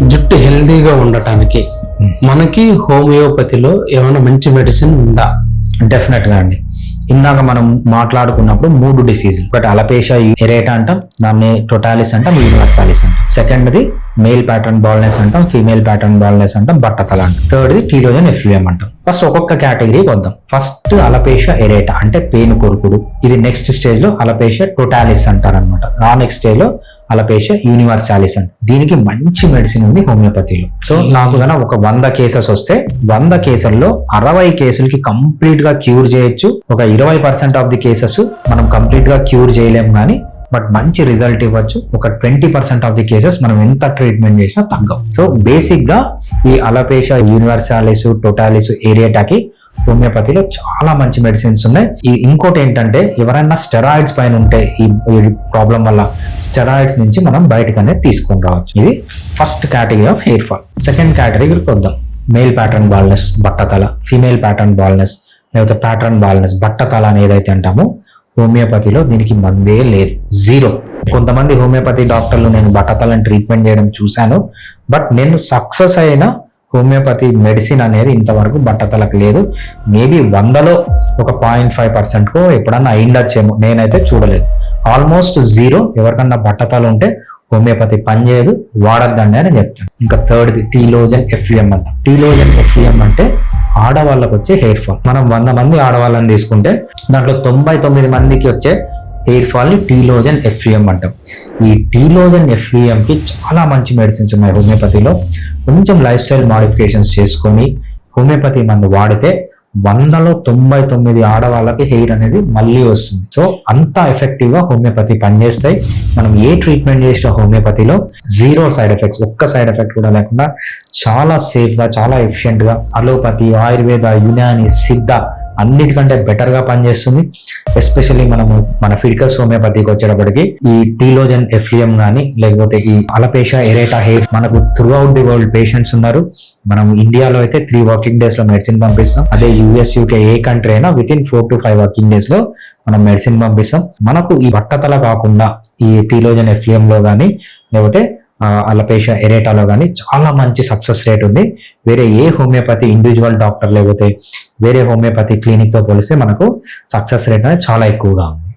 జుట్టు హెల్దీగా ఉండటానికి మనకి హోమియోపతిలో ఏమైనా మంచి మెడిసిన్ ఉందా? డెఫినెట్ గా అండి. ఇందాక మనం మాట్లాడుకున్నప్పుడు 3 డిసీజులు, ఒకటి అలపేషియా ఎరేటా అంటాం, దాన్ని టోటాలిస్ అంటాం, యూనివర్సాలిస్ అంటాం. సెకండ్ది మేల్ ప్యాటర్న్ బాల్నెస్ అంటాం, ఫీమేల్ ప్యాటర్న్ బాల్నెస్ అంటాం, బట్టతల అంటాం. థర్డ్ది టీలోజన్ ఎఫ్యూఎం అంటాం. ఫస్ట్ ఒక్కొక్క కేటగిరీకి వద్దాం. ఫస్ట్ అలపేషియా ఎరేటా అంటే పేను కొరుకుడు. ఇది నెక్స్ట్ స్టేజ్ లో అలపేషియా టోటాలిస్ అంటారు అనమాట. ఆ నెక్స్ట్ స్టేజ్ లో అలపేషియా యూనివర్సాలిస్ అంట. దీనికి మంచి మెడిసిన్ ఉంది హోమియోపతిలో. సో నాకు గన ఒక 100 కేసెస్ వస్తే 100 కేసుల్లో 60 కేసులకి కంప్లీట్ గా క్యూర్ చేయొచ్చు. ఒక 20% ఆఫ్ ది కేసెస్ మనం కంప్లీట్ గా క్యూర్ చేయలేము కానీ బట్ మంచి రిజల్ట్ ఇవ్వచ్చు. ఒక 20% ఆఫ్ ది కేసెస్ మనం ఎంత ట్రీట్మెంట్ చేసినా తగ్గవు. సో బేసిక్ గా ఈ అలపేషియా యూనివర్సాలిస్ టోటాలిస్ ఏరియాటాకి హోమియోపతిలో చాలా మంచి మెడిసిన్స్ ఉన్నాయి. ఇంకోటి ఏంటంటే ఎవరైనా స్టెరాయిడ్స్ పైన ఉంటే ఈ ప్రాబ్లం వల్ల స్టెరాయిడ్స్ నుంచి మనం బయటకు అనేది తీసుకొని రావచ్చు. ఇది first category of hair fall. Second కేటగిరీకి వద్దాం. మేల్ ప్యాటర్న్ బాల్నెస్ బట్టతల, ఫీమేల్ ప్యాటర్న్ బాల్నెస్ లేకపోతే ప్యాటర్న్ బాల్నెస్ బట్టతల అని ఏదైతే అంటామో హోమియోపతిలో దీనికి మందే లేదు, జీరో. కొంతమంది హోమియోపతి డాక్టర్లు నేను బట్టతలని ట్రీట్మెంట్ చేయడం చూశాను, బట్ నేను సక్సెస్ అయిన హోమియోపతి మెడిసిన్ అనేది ఇంతవరకు బట్టతలకు లేదు. మేబీ 100లో ఒక 0.5%కో ఎప్పుడన్నా అయిండొచ్చేమో, నేనైతే చూడలేదు. Almost zero. ఎవరికన్నా బట్టతలు ఉంటే హోమియోపతి పనిచేయదు, వాడద్దండి అని చెప్తాను. ఇంకా థర్డ్ది టీలోజన్ ఎఫ్యూఎం అంట. టీలోజన్ ఎఫ్యూఎం అంటే ఆడవాళ్ళకు వచ్చే హెయిర్ ఫాల్. మనం 100 మంది ఆడవాళ్ళని తీసుకుంటే దాంట్లో 99 మందికి వచ్చే హెయిర్ ఫాల్ ని టీలోజన్ ఎఫ్యూఎం అంటాం. ఈ టీలోజన్ ఎఫ్యూఎం కి చాలా మంచి మెడిసిన్స్ ఉన్నాయి హోమియోపతిలో. కొంచెం లైఫ్ స్టైల్ మాడిఫికేషన్స్ చేసుకొని హోమియోపతి మందు వాడితే 100లో 99 ఆడవాళ్ళకి హెయిర్ అనేది మళ్ళీ వస్తుంది. సో అంత ఎఫెక్టివ్ గా హోమియోపతి పనిచేస్తాయి. మనం ఏ ట్రీట్మెంట్ చేసిన హోమియోపతిలో జీరో సైడ్ ఎఫెక్ట్స్, ఒక్క సైడ్ ఎఫెక్ట్ కూడా లేకుండా చాలా సేఫ్ గా చాలా ఎఫిషియెంట్ గా అలోపతి, ఆయుర్వేద, యునాని, సిద్ధ అన్నిటికంటే బెటర్ గా పనిచేస్తుంది. ఎస్పెషల్లీ మన ఫిడికస్ హోమియోపతికి వచ్చేటప్పటికి ఈ టీలోజన్ ఎఫ్యూఎం కానీ లేకపోతే ఈ అలపేషియా ఎరేటా హెయిర్ మనకు through out the world patients ఉన్నారు. మనం ఇండియాలో అయితే 3 వర్కింగ్ డేస్ లో మెడిసిన్ పంపిస్తాం. అదే యుఎస్, యూకే ఏ కంట్రీ అయినా వితిన్ 4 to 5 వర్కింగ్ డేస్ లో మనం మెడిసిన్ పంపిస్తాం. మనకు ఈ బట్టతల కాకుండా ఈ టీలోజన్ ఎఫ్యూఎం లో కానీ లేకపోతే అలపేషియా ఎరేటాలో కానీ చాలా మంచి సక్సెస్ రేట్ ఉంది. వేరే ఏ హోమియోపతి ఇండివిజువల్ డాక్టర్ లేకపోతే వేరే హోమియోపతి క్లినిక్ తో పోలిస్తే మనకు సక్సెస్ రేట్ అనేది చాలా ఎక్కువగా ఉంది.